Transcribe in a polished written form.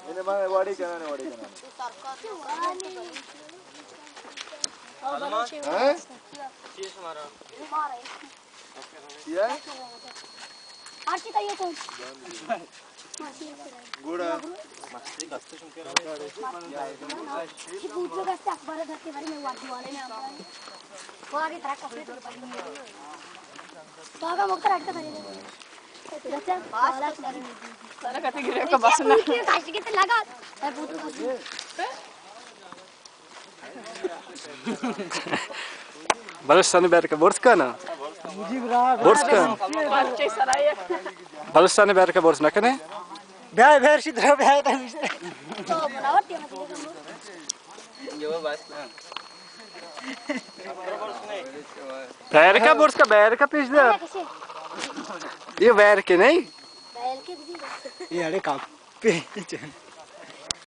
ini mana wadi kanan ya आरती का ये कौन गुड़ा ये पूछो कैसे अखबार धरते बारे में वादी वाले में वो आगे तरह कपड़े तो आगे मुक्ता रखता करेगा बच्चा सारा कते गिरे का बस ना काशी के लगा है पूछो Balustani berke borska na? Borska. Balustani berke borsna kene? Bhai versi dra bhai ta तो बनावट है ये वो बस ना Berke borska berke pizda. ये berke नहीं? बैल के ye are kappe